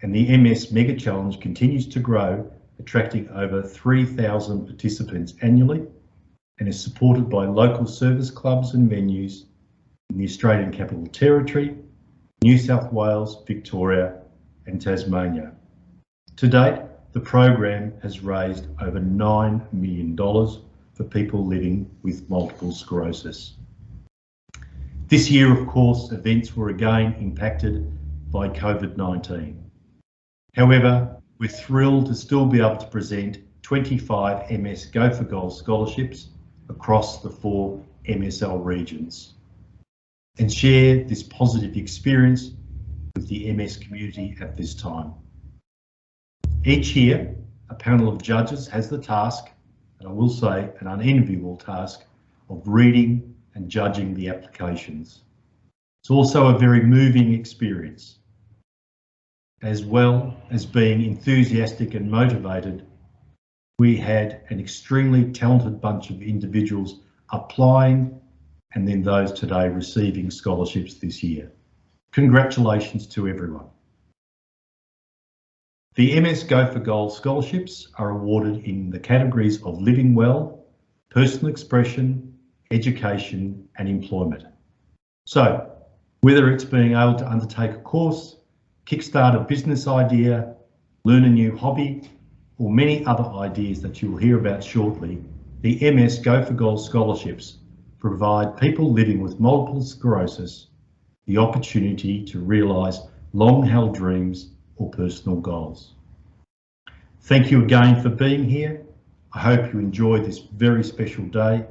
and the MS Mega Challenge continues to grow, attracting over 3,000 participants annually, and is supported by local service clubs and venues in the Australian Capital Territory, New South Wales, Victoria and Tasmania. To date, the program has raised over $9 million for people living with multiple sclerosis. This year, of course, events were again impacted by COVID-19. However, we're thrilled to still be able to present 25 MS Go for Gold scholarships across the 4 MSL regions and share this positive experience with the MS community at this time. Each year, a panel of judges has the task, and I will say an unenviable task, of reading and judging the applications. It's also a very moving experience. As well as being enthusiastic and motivated, we had an extremely talented bunch of individuals applying and then those today receiving scholarships this year. Congratulations to everyone. The MS Go for Gold scholarships are awarded in the categories of living well, personal expression, education and employment. So whether it's being able to undertake a course, kickstart a business idea, learn a new hobby, or many other ideas that you'll hear about shortly, the MS Go for Gold scholarships provide people living with multiple sclerosis the opportunity to realise long-held dreams or personal goals. Thank you again for being here. I hope you enjoy this very special day.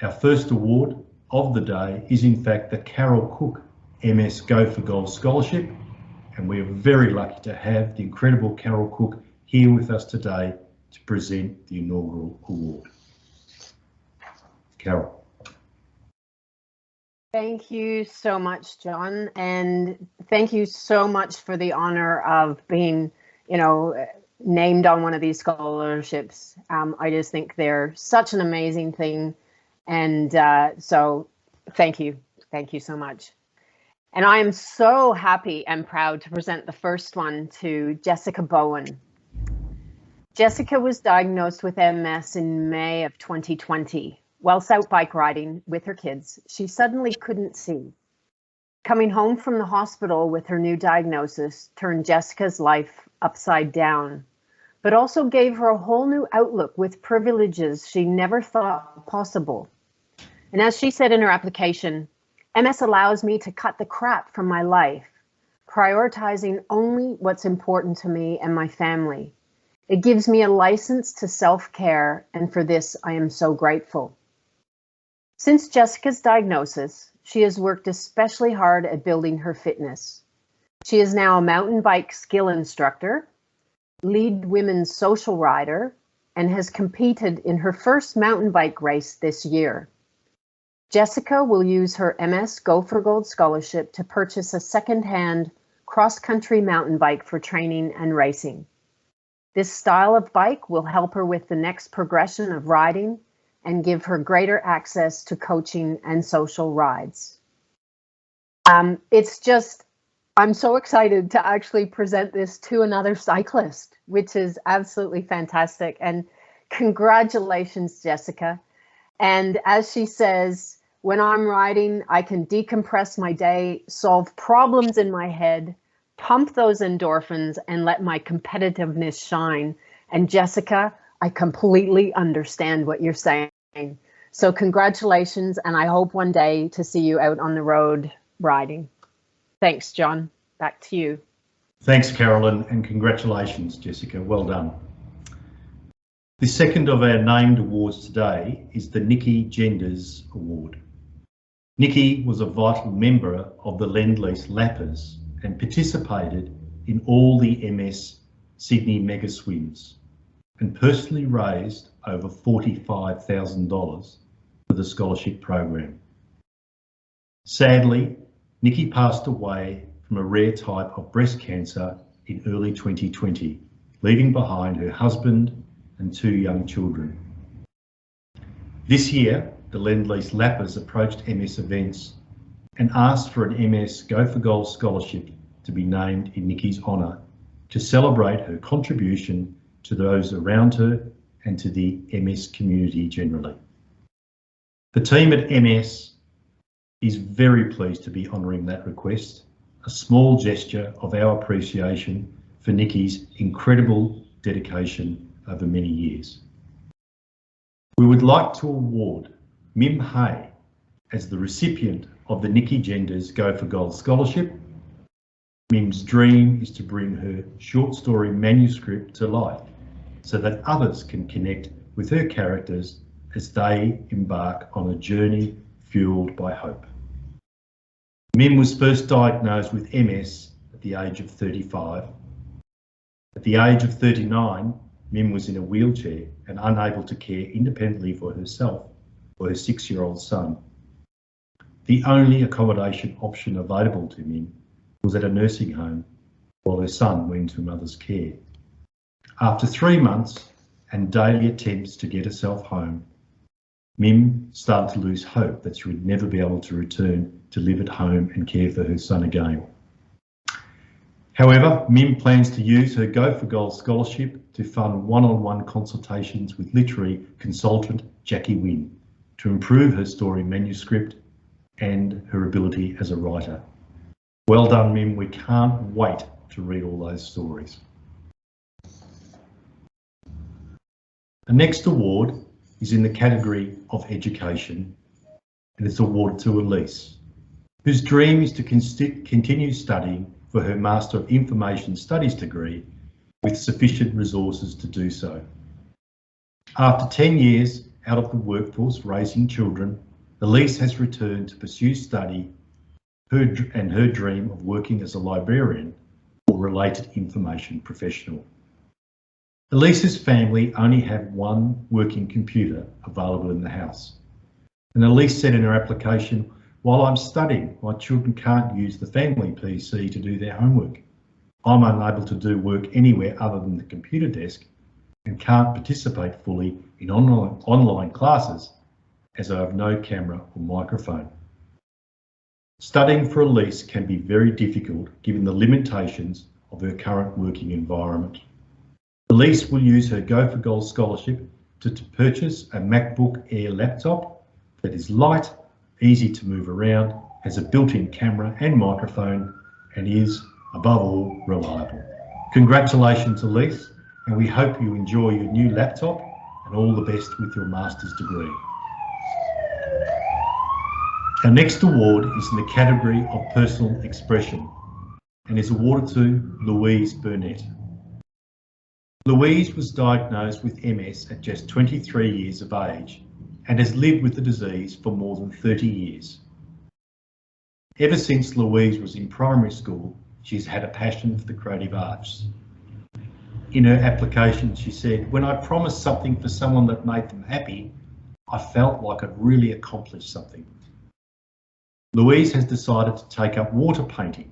Our first award of the day is in fact the Carol Cook MS Go for Gold Scholarship, and we are very lucky to have the incredible Carol Cook here with us today to present the inaugural award. Carol. Thank you so much, John, and thank you so much for the honor of being, named on one of these scholarships. I just think they're such an amazing thing, and so thank you so much. And I am so happy and proud to present the first one to Jessica Bowen. Jessica was diagnosed with MS in May of 2020. Whilst out bike riding with her kids, she suddenly couldn't see. Coming home from the hospital with her new diagnosis turned Jessica's life upside down, but also gave her a whole new outlook with privileges she never thought possible. And as she said in her application, MS allows me to cut the crap from my life, prioritizing only what's important to me and my family. It gives me a license to self-care, and for this I am so grateful. Since Jessica's diagnosis, she has worked especially hard at building her fitness. She is now a mountain bike skill instructor, lead women's social rider, and has competed in her first mountain bike race this year. Jessica will use her MS Go for Gold scholarship to purchase a second-hand cross-country mountain bike for training and racing. This style of bike will help her with the next progression of riding and give her greater access to coaching and social rides. I'm so excited to actually present this to another cyclist, which is absolutely fantastic. And congratulations, Jessica. And as she says, when I'm riding, I can decompress my day, solve problems in my head, pump those endorphins, and let my competitiveness shine. And Jessica, I completely understand what you're saying. So congratulations, and I hope one day to see you out on the road riding. Thanks, John. Back to you. Thanks, Carolyn, and congratulations, Jessica. Well done. The second of our named awards today is the Nikki Genders Award. Nikki was a vital member of the Lend-Lease Lappers and participated in all the MS Sydney Mega Swims and personally raised over $45,000 for the scholarship program. Sadly, Nikki passed away from a rare type of breast cancer in early 2020, leaving behind her husband and 2 young children. This year, the Lend-Lease Lappers approached MS Events and asked for an MS Go for Gold scholarship to to be named in Nikki's honour to celebrate her contribution to those around her and to the MS community generally. The team at MS is very pleased to be honouring that request, a small gesture of our appreciation for Nikki's incredible dedication over many years. We would like to award Mim Hay as the recipient of the Nikki Genders Go for Gold Scholarship. Mim's dream is to bring her short story manuscript to life so that others can connect with her characters as they embark on a journey fueled by hope. Mim was first diagnosed with MS at the age of 35. At the age of 39, Mim was in a wheelchair and unable to care independently for herself or her 6-year-old son. The only accommodation option available to Mim was at a nursing home while her son went into mother's care. After 3 months and daily attempts to get herself home, Mim started to lose hope that she would never be able to return to live at home and care for her son again. However, Mim plans to use her Go for Gold scholarship to fund one-on-one consultations with literary consultant Jackie Wynne to improve her story manuscript and her ability as a writer. Well done, Mim. We can't wait to read all those stories. The next award is in the category of education, and it's awarded to Elise, whose dream is to continue studying for her Master of Information Studies degree with sufficient resources to do so. After 10 years out of the workforce raising children, Elise has returned to pursue study and her dream of working as a librarian or related information professional. Elise's family only have one working computer available in the house. And Elise said in her application, "While I'm studying, my children can't use the family PC to do their homework. I'm unable to do work anywhere other than the computer desk and can't participate fully in online classes as I have no camera or microphone." Studying for Elise can be very difficult given the limitations of her current working environment. Elise will use her Go for Gold scholarship to purchase a MacBook Air laptop that is light, easy to move around, has a built-in camera and microphone, and is, above all, reliable. Congratulations, Elise, and we hope you enjoy your new laptop and all the best with your master's degree. Our next award is in the category of personal expression and is awarded to Louise Burnett. Louise was diagnosed with MS at just 23 years of age and has lived with the disease for more than 30 years. Ever since Louise was in primary school, she's had a passion for the creative arts. In her application, she said, "When I promised something for someone that made them happy, I felt like I'd really accomplished something." Louise has decided to take up water painting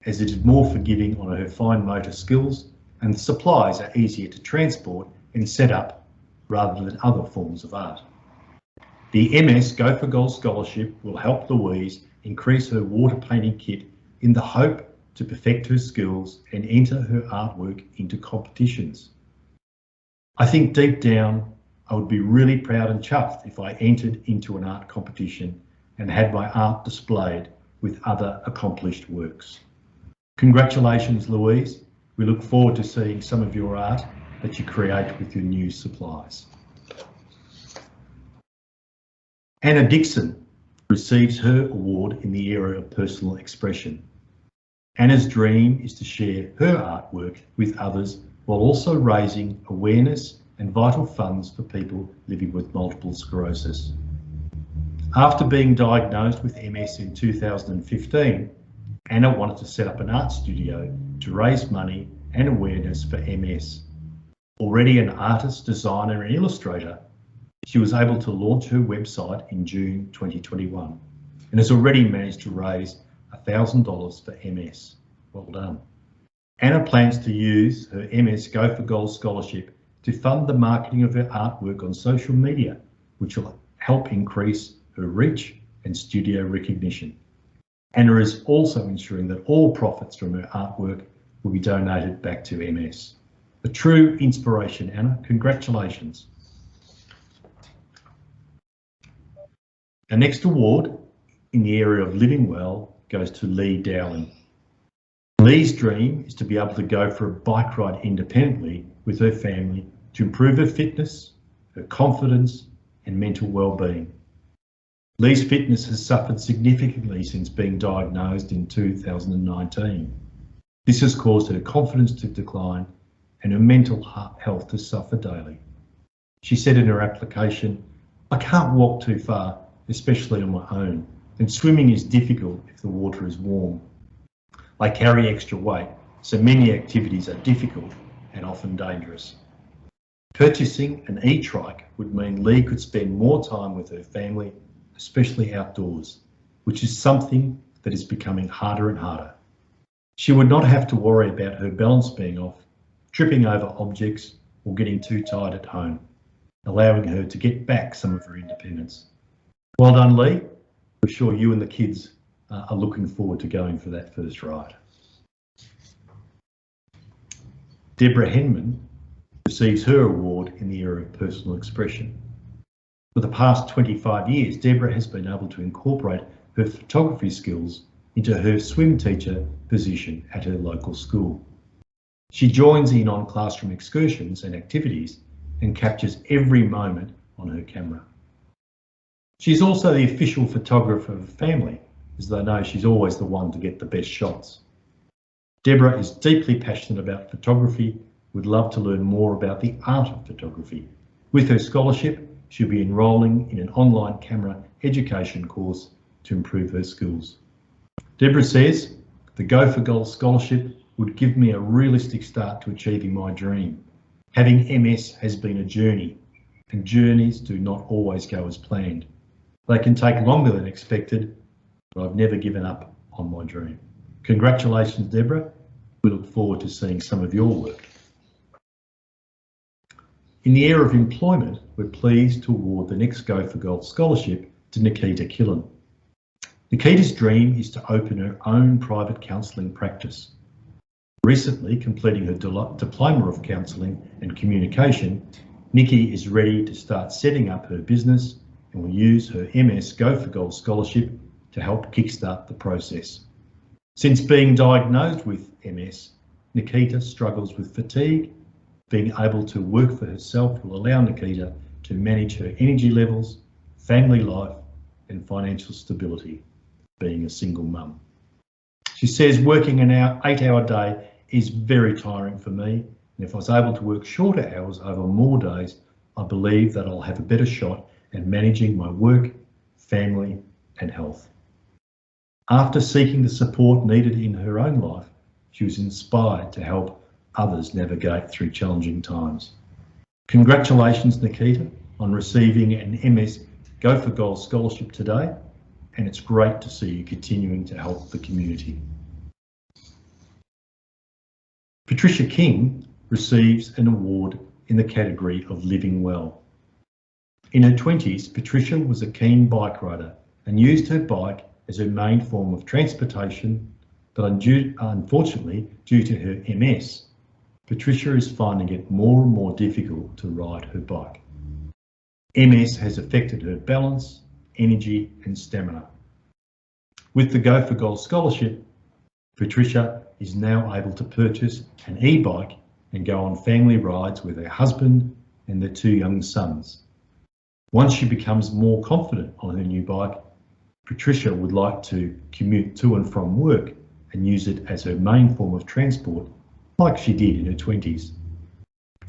as it is more forgiving on her fine motor skills and the supplies are easier to transport and set up rather than other forms of art. The MS Go for Gold scholarship will help Louise increase her water painting kit in the hope to perfect her skills and enter her artwork into competitions. I think deep down, I would be really proud and chuffed if I entered into an art competition and had my art displayed with other accomplished works. Congratulations, Louise. We look forward to seeing some of your art that you create with your new supplies. Anna Dixon receives her award in the area of personal expression. Anna's dream is to share her artwork with others while also raising awareness and vital funds for people living with multiple sclerosis. After being diagnosed with MS in 2015, Anna wanted to set up an art studio to raise money and awareness for MS. Already an artist, designer and illustrator, she was able to launch her website in June 2021 and has already managed to raise $1,000 for MS. Well done. Anna plans to use her MS Go for Gold scholarship to fund the marketing of her artwork on social media, which will help increase her reach and studio recognition. Anna is also ensuring that all profits from her artwork will be donated back to MS. A true inspiration, Anna. Congratulations. Our next award in the area of living well goes to Lee Dowling. Lee's dream is to be able to go for a bike ride independently with her family to improve her fitness, her confidence and mental well-being. Lee's fitness has suffered significantly since being diagnosed in 2019. This has caused her confidence to decline and her mental health to suffer daily. She said in her application, "I can't walk too far, especially on my own, and swimming is difficult if the water is warm. I carry extra weight, so many activities are difficult and often dangerous." Purchasing an e-trike would mean Lee could spend more time with her family, especially outdoors, which is something that is becoming harder and harder. She would not have to worry about her balance being off, tripping over objects or getting too tired at home, allowing her to get back some of her independence. Well done, Lee. I'm sure you and the kids are looking forward to going for that first ride. Debra Herman receives her award in the area of personal expression. For the past 25 years, Debra has been able to incorporate her photography skills into her swim teacher position at her local school. She joins in on classroom excursions and activities and captures every moment on her camera. She's also the official photographer of the family, as they know she's always the one to get the best shots. Debra is deeply passionate about photography, would love to learn more about the art of photography. With her scholarship, she'll be enrolling in an online camera education course to improve her skills. Debra says, "The Go for Gold scholarship would give me a realistic start to achieving my dream. Having MS has been a journey, and journeys do not always go as planned. They can take longer than expected, but I've never given up on my dream." Congratulations, Debra. We look forward to seeing some of your work. In the area of employment, we're pleased to award the next Go for Gold scholarship to Nikita Kilen. Nikita's dream is to open her own private counselling practice. Recently completing her Diploma of Counselling and Communication, Nikki is ready to start setting up her business and will use her MS Go for Gold scholarship to help kickstart the process. Since being diagnosed with MS, Nikita struggles with fatigue. Being able to work for herself will allow Nikita to manage her energy levels, family life and financial stability, being a single mum. She says working an 8-hour day is very tiring for me, and if I was able to work shorter hours over more days, I believe that I'll have a better shot at managing my work, family and health. After seeking the support needed in her own life, she was inspired to help others navigate through challenging times. Congratulations, Nikita, on receiving an MS Go for Gold scholarship today, and it's great to see you continuing to help the community. Patricia King receives an award in the category of living well. In her 20s, Patricia was a keen bike rider and used her bike as her main form of transportation, but unfortunately, due to her MS, Patricia is finding it more and more difficult to ride her bike. MS has affected her balance, energy and stamina. With the Go for Gold scholarship, Patricia is now able to purchase an e-bike and go on family rides with her husband and their 2 young sons. Once she becomes more confident on her new bike, Patricia would like to commute to and from work and use it as her main form of transport, like she did in her 20s.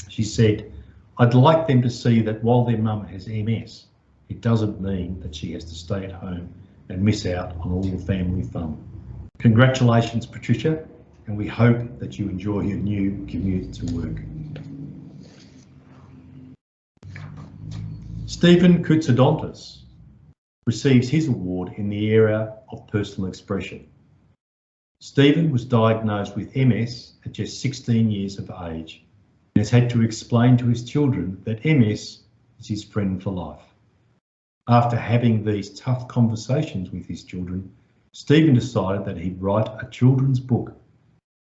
She said, "I'd like them to see that while their mum has MS, it doesn't mean that she has to stay at home and miss out on all the family fun." Congratulations, Patricia, and we hope that you enjoy your new commute to work. Stephen Koutsodontis receives his award in the area of personal expression. Stephen was diagnosed with MS at just 16 years of age and has had to explain to his children that MS is his friend for life. After having these tough conversations with his children, Stephen decided that he'd write a children's book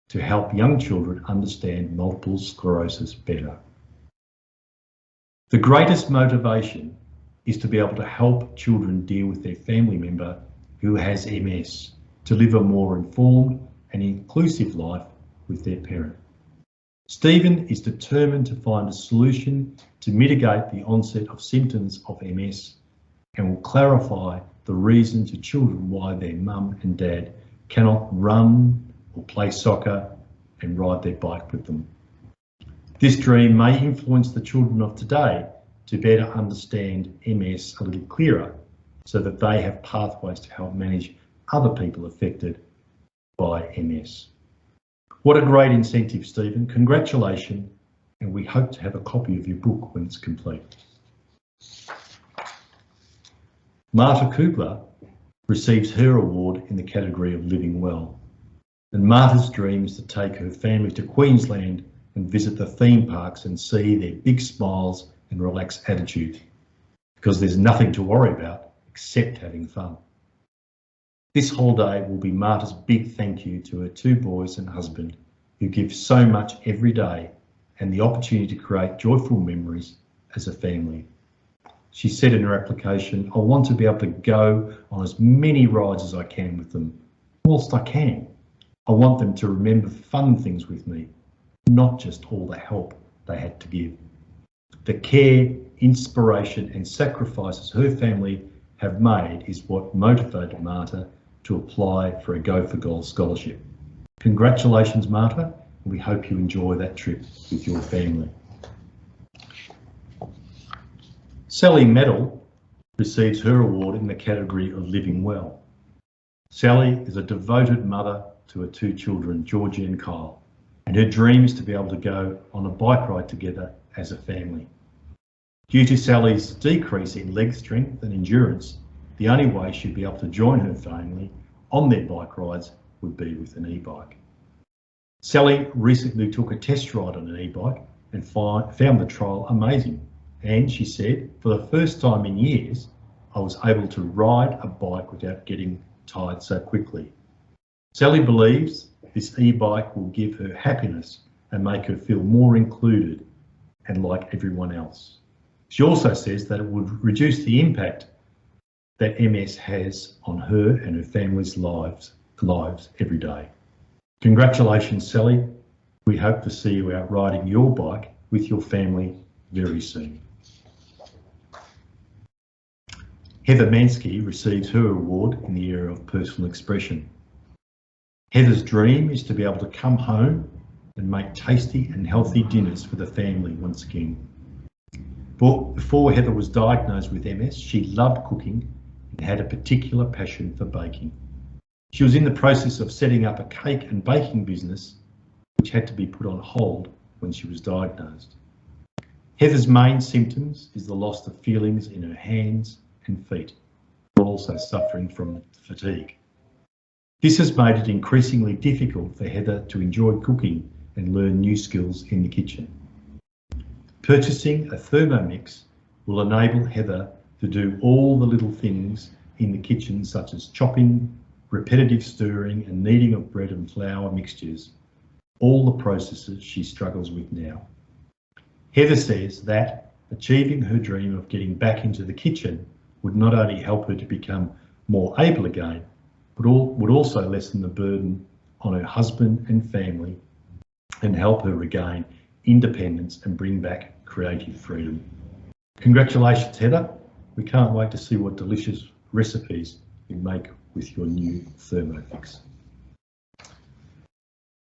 to help young children understand multiple sclerosis better. The greatest motivation is to be able to help children deal with their family member who has MS, to live a more informed and inclusive life with their parent. Stephen is determined to find a solution to mitigate the onset of symptoms of MS and will clarify the reason to children why their mum and dad cannot run or play soccer and ride their bike with them. This dream may influence the children of today to better understand MS a little clearer so that they have pathways to help manage other people affected by MS. What a great incentive, Stephen. Congratulations, and we hope to have a copy of your book when it's complete. Marta Kugler receives her award in the category of Living Well. And Marta's dream is to take her family to Queensland and visit the theme parks and see their big smiles and relaxed attitude, because there's nothing to worry about except having fun. This holiday will be Marta's big thank you to her 2 boys and husband, who give so much every day and the opportunity to create joyful memories as a family. She said in her application, I want to be able to go on as many rides as I can with them, whilst I can. I want them to remember fun things with me, not just all the help they had to give. The care, inspiration and sacrifices her family have made is what motivated Marta to apply for a Go for Gold scholarship. Congratulations, Marta. We hope you enjoy that trip with your family. Sally Madil receives her award in the category of Living Well. Sally is a devoted mother to her 2 children, Georgie and Kyle, and her dream is to be able to go on a bike ride together as a family. Due to Sally's decrease in leg strength and endurance, the only way she'd be able to join her family on their bike rides would be with an e-bike. Sally recently took a test ride on an e-bike and found the trial amazing. And she said, for the first time in years, I was able to ride a bike without getting tired so quickly. Sally believes this e-bike will give her happiness and make her feel more included and like everyone else. She also says that it would reduce the impact that MS has on her and her family's lives every day. Congratulations, Sally. We hope to see you out riding your bike with your family very soon. Heather Manskie receives her award in the area of personal expression. Heather's dream is to be able to come home and make tasty and healthy dinners for the family once again. But before Heather was diagnosed with MS, she loved cooking and had a particular passion for baking. She was in the process of setting up a cake and baking business, which had to be put on hold when she was diagnosed. Heather's main symptoms is the loss of feelings in her hands and feet, while also suffering from fatigue. This has made it increasingly difficult for Heather to enjoy cooking and learn new skills in the kitchen. Purchasing a Thermomix will enable Heather to do all the little things in the kitchen, such as chopping, repetitive stirring and kneading of bread and flour mixtures, all the processes she struggles with now. Heather says that achieving her dream of getting back into the kitchen would not only help her to become more able again, but would also lessen the burden on her husband and family and help her regain independence and bring back creative freedom. Congratulations, Heather. We can't wait to see what delicious recipes you make with your new Thermomix.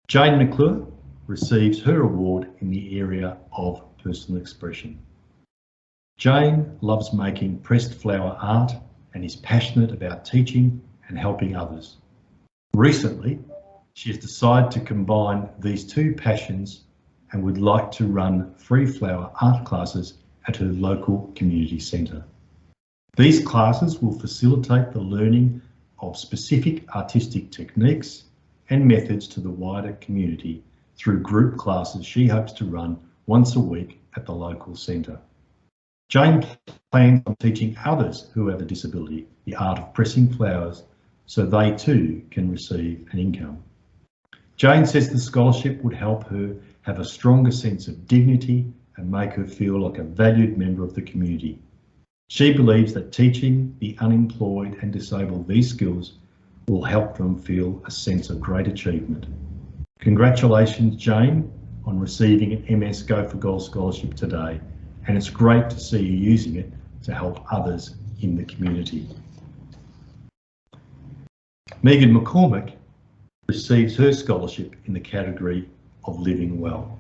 Jayne McClure receives her award in the area of personal expression. Jayne loves making pressed flower art and is passionate about teaching and helping others. Recently, she has decided to combine these 2 passions and would like to run free flower art classes at her local community centre. These classes will facilitate the learning of specific artistic techniques and methods to the wider community through group classes she hopes to run once a week at the local centre. Jayne plans on teaching others who have a disability the art of pressing flowers so they too can receive an income. Jayne says the scholarship would help her have a stronger sense of dignity and make her feel like a valued member of the community. She believes that teaching the unemployed and disabled these skills will help them feel a sense of great achievement. Congratulations, Jayne, on receiving an MS Go for Gold scholarship today, and it's great to see you using it to help others in the community. Megan McCormick receives her scholarship in the category of living well.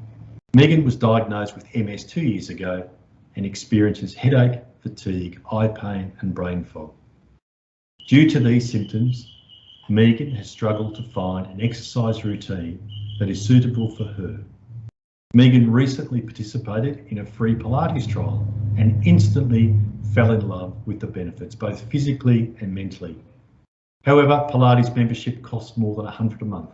Megan was diagnosed with MS 2 years ago and experiences headache, fatigue, eye pain and brain fog. Due to these symptoms, Megan has struggled to find an exercise routine that is suitable for her. Megan recently participated in a free Pilates trial and instantly fell in love with the benefits, both physically and mentally. However, Pilates membership costs more than $100 a month.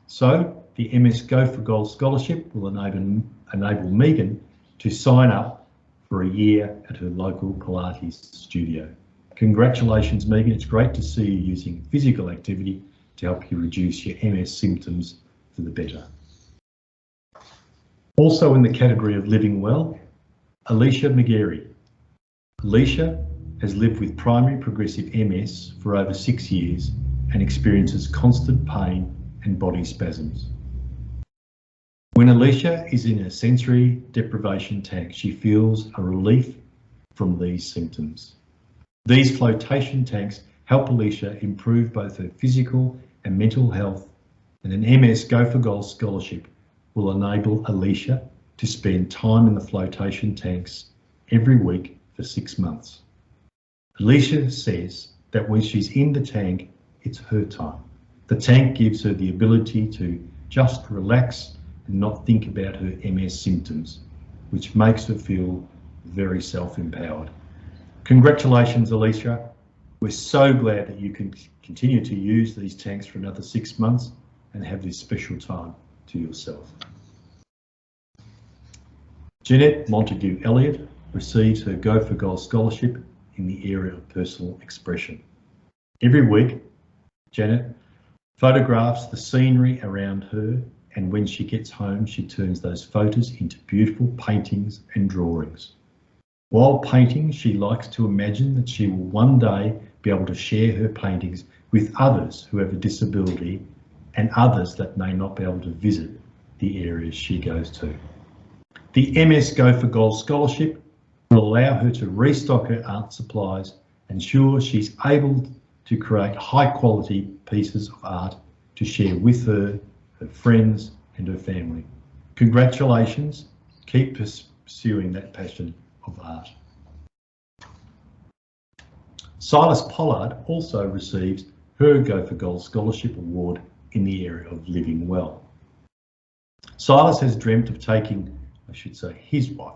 So the MS Go for Gold scholarship will enable Megan to sign up for a year at her local Pilates studio. Congratulations, Megan. It's great to see you using physical activity to help you reduce your MS symptoms for the better. Also in the category of living well, Alecia MeGarry. Alecia has lived with primary progressive MS for over 6 years and experiences constant pain and body spasms. When Alecia is in a sensory deprivation tank, she feels a relief from these symptoms. These flotation tanks help Alecia improve both her physical and mental health, and an MS Go for Gold scholarship will enable Alecia to spend time in the flotation tanks every week for 6 months. Alecia says that when she's in the tank, it's her time. The tank gives her the ability to just relax and not think about her MS symptoms, which makes her feel very self-empowered. Congratulations, Alecia. We're so glad that you can continue to use these tanks for another 6 months and have this special time to yourself. Jeanette Montague Elliott receives her Go for Gold scholarship in the area of personal expression. Every week, Janet photographs the scenery around her, and when she gets home, she turns those photos into beautiful paintings and drawings. While painting, she likes to imagine that she will one day be able to share her paintings with others who have a disability and others that may not be able to visit the areas she goes to. The MS Go for Gold scholarship will allow her to restock her art supplies and ensure she's able to create high quality pieces of art to share with her friends and her family. Congratulations, keep pursuing that passion of art. Silas Pollard also receives her Go for Gold scholarship award in the area of living well. Silas has dreamt of taking, I should say, his wife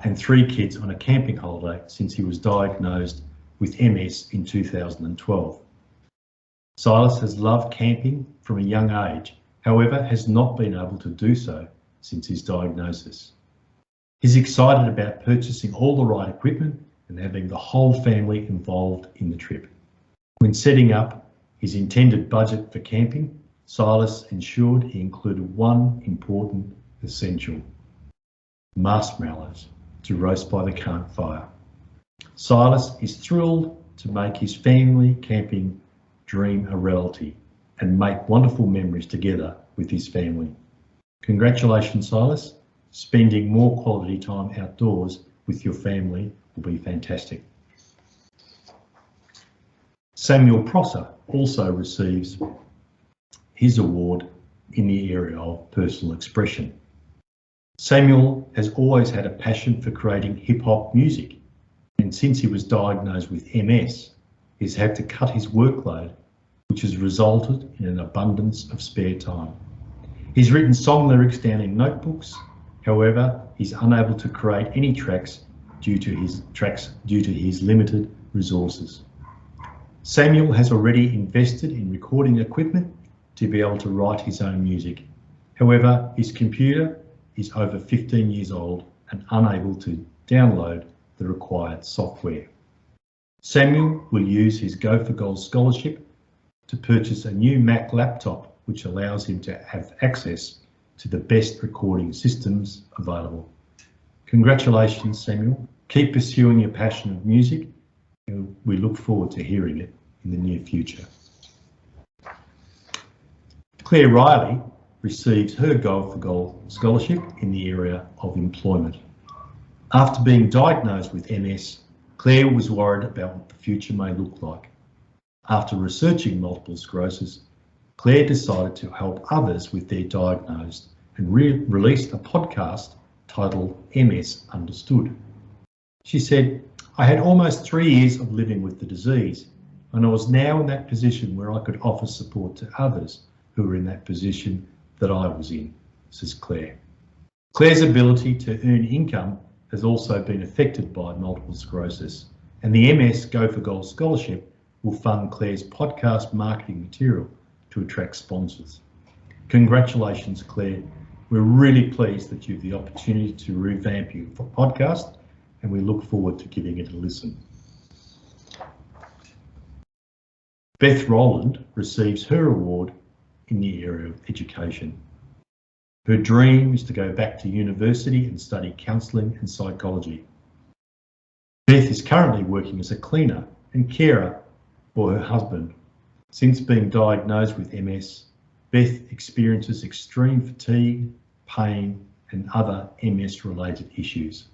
and 3 kids on a camping holiday since he was diagnosed with MS in 2012. Silas has loved camping from a young age, however has not been able to do so since his diagnosis. He's excited about purchasing all the right equipment and having the whole family involved in the trip. When setting up his intended budget for camping, Silas ensured he included one important essential: marshmallows to roast by the campfire. Silas is thrilled to make his family camping dream a reality and make wonderful memories together with his family. Congratulations, Silas. Spending more quality time outdoors with your family will be fantastic. Samuel Prosser also receives his award in the area of personal expression. Samuel has always had a passion for creating hip-hop music, and since he was diagnosed with MS, he's had to cut his workload, which has resulted in an abundance of spare time. He's written song lyrics down in notebooks. However, he's unable to create any tracks due to his limited resources. Samuel has already invested in recording equipment to be able to write his own music. However, his computer is over 15 years old and unable to download the required software. Samuel will use his Go for Gold scholarship to purchase a new Mac laptop, which allows him to have access to the best recording systems available. Congratulations, Samuel. Keep pursuing your passion of music, and we look forward to hearing it in the near future. Clare Reilly receives her Goal for Goal scholarship in the area of employment. After being diagnosed with MS, Clare was worried about what the future may look like. After researching multiple sclerosis, Clare decided to help others with their diagnosis and released a podcast titled MS Understood. She said, "I had almost 3 years of living with the disease, and I was now in that position where I could offer support to others who were in that position that I was in," says Clare. Clare's ability to earn income has also been affected by multiple sclerosis, and the MS Go for Gold scholarship will fund Clare's podcast marketing material to attract sponsors. Congratulations, Clare. We're really pleased that you have the opportunity to revamp your podcast, and we look forward to giving it a listen. Beth Rowland receives her award in the area of education. Her dream is to go back to university and study counselling and psychology. Beth is currently working as a cleaner and carer for her husband. Since being diagnosed with MS, Beth experiences extreme fatigue, pain, and other MS-related issues.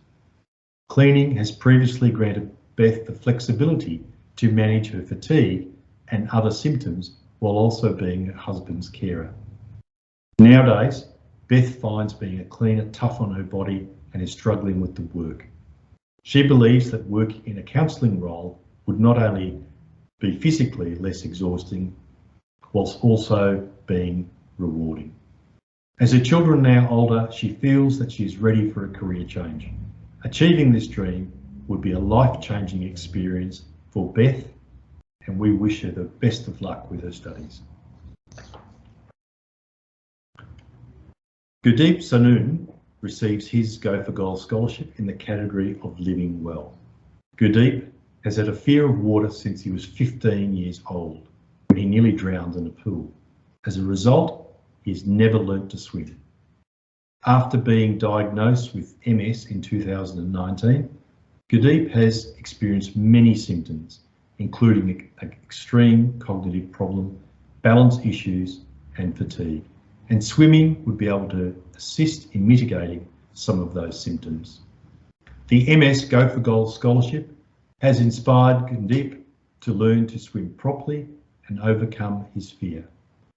Cleaning has previously granted Beth the flexibility to manage her fatigue and other symptoms while also being her husband's carer. Nowadays, Beth finds being a cleaner tough on her body and is struggling with the work. She believes that working in a counselling role would not only be physically less exhausting, whilst also being rewarding. As her children are now older, she feels that she is ready for a career change. Achieving this dream would be a life-changing experience for Beth, and we wish her the best of luck with her studies. Gurdeep Sanun receives his Go for Gold scholarship in the category of living well. Gurdeep has had a fear of water since he was 15 years old, when he nearly drowned in a pool. As a result, he has never learnt to swim. After being diagnosed with MS in 2019, Gurdeep has experienced many symptoms, including an extreme cognitive problem, balance issues, and fatigue. And swimming would be able to assist in mitigating some of those symptoms. The MS Go for Gold scholarship has inspired Gurdeep to learn to swim properly and overcome his fear.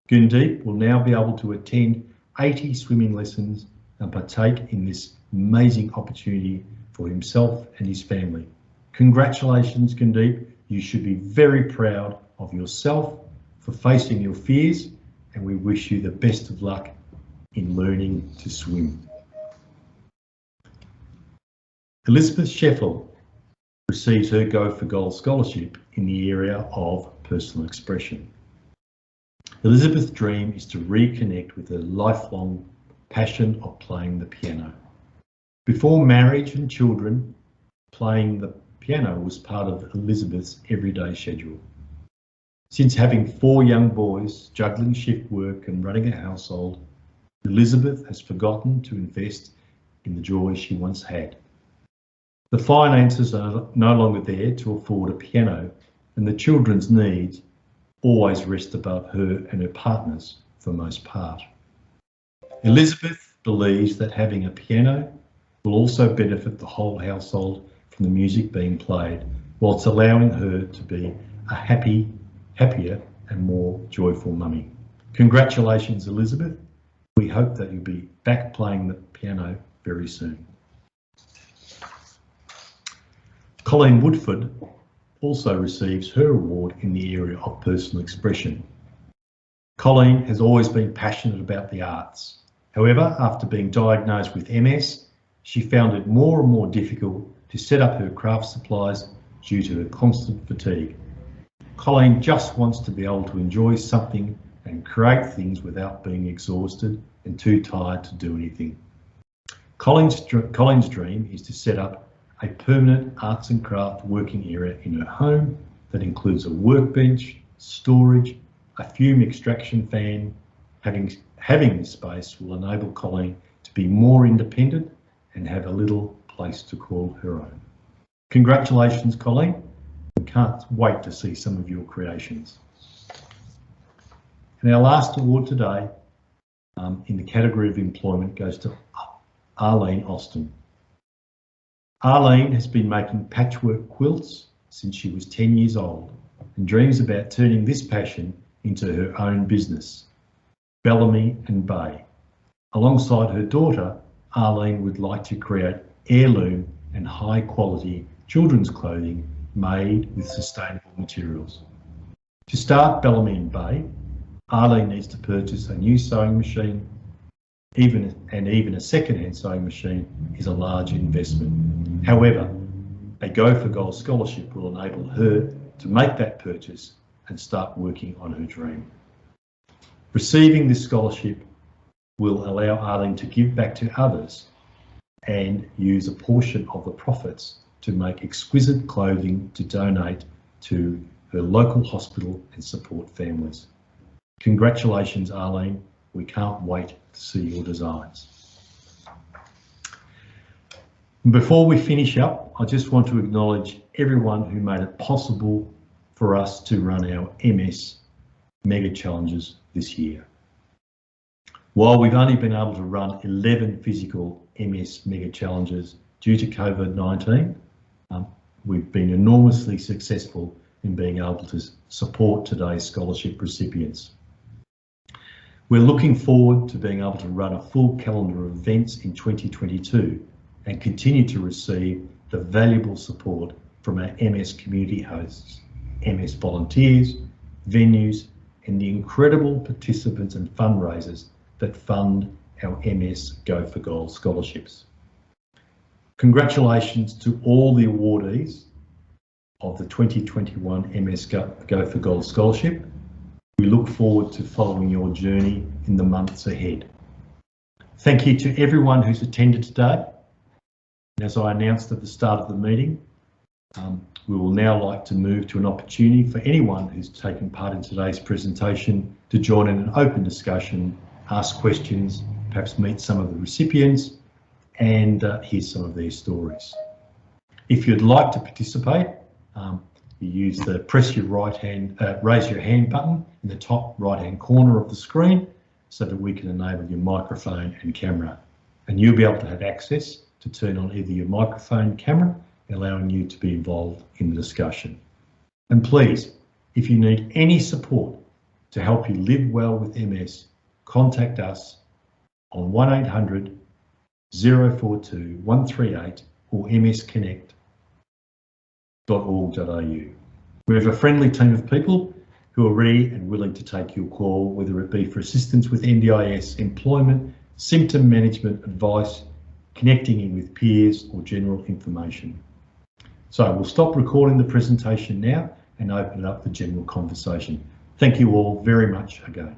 Gurdeep will now be able to attend 80 swimming lessons and partake in this amazing opportunity for himself and his family. Congratulations, Gurdeep. You should be very proud of yourself for facing your fears, and we wish you the best of luck in learning to swim. Elizabeth Schefferle receives her Go for Gold scholarship in the area of personal expression. Elizabeth's dream is to reconnect with her lifelong passion of playing the piano. Before marriage and children, playing the piano was part of Elizabeth's everyday schedule. Since having 4 young boys, juggling shift work and running a household, Elizabeth has forgotten to invest in the joy she once had. The finances are no longer there to afford a piano, and the children's needs always rest above her and her partner's for most part. Elizabeth believes that having a piano will also benefit the whole household from the music being played, whilst allowing her to be a happier and more joyful mummy. Congratulations, Elizabeth. We hope that you'll be back playing the piano very soon. Colleen Woodford also receives her award in the area of personal expression. Colleen has always been passionate about the arts. However, after being diagnosed with MS, she found it more and more difficult to set up her craft supplies due to her constant fatigue. Colleen just wants to be able to enjoy something and create things without being exhausted and too tired to do anything. Colleen's dream is to set up a permanent arts and craft working area in her home that includes a workbench, storage, a fume extraction fan. Having this space will enable Colleen to be more independent and have a little place to call her own. Congratulations, Colleen. We can't wait to see some of your creations. And our last award today in the category of employment goes to Arlene Austin. Arlene has been making patchwork quilts since she was 10 years old and dreams about turning this passion into her own business, Bellamy and Bay. Alongside her daughter, Arlene would like to create heirloom and high quality children's clothing made with sustainable materials. To start Bellamy and Bay, Arlene needs to purchase a new sewing machine. Even a second-hand sewing machine is a large investment. However, a Go for Gold scholarship will enable her to make that purchase and start working on her dream. Receiving this scholarship will allow Arlene to give back to others and use a portion of the profits to make exquisite clothing to donate to her local hospital and support families. Congratulations, Arlene. We can't wait to see your designs. Before we finish up, I just want to acknowledge everyone who made it possible for us to run our MS Mega Challenges this year. While we've only been able to run 11 physical MS Mega Challenges due to COVID-19, we've been enormously successful in being able to support today's scholarship recipients. We're looking forward to being able to run a full calendar of events in 2022 and continue to receive the valuable support from our MS community hosts, MS volunteers, venues, and the incredible participants and fundraisers that fund our MS Go for Gold scholarships. Congratulations to all the awardees of the 2021 MS Go for Gold scholarship. We look forward to following your journey in the months ahead. Thank you to everyone who's attended today. And as I announced at the start of the meeting, we will now like to move to an opportunity for anyone who's taken part in today's presentation to join in an open discussion, ask questions, perhaps meet some of the recipients and hear some of their stories. If you'd like to participate, you use the raise your hand button in the top right hand corner of the screen so that we can enable your microphone and camera. And you'll be able to have access to turn on either your microphone and camera, allowing you to be involved in the discussion. And please, if you need any support to help you live well with MS, contact us on 1800 042 138 or msconnect.org.au. We have a friendly team of people who are ready and willing to take your call, whether it be for assistance with NDIS, employment, symptom management advice, connecting in with peers or general information. So we'll stop recording the presentation now and open it up for general conversation. Thank you all very much again.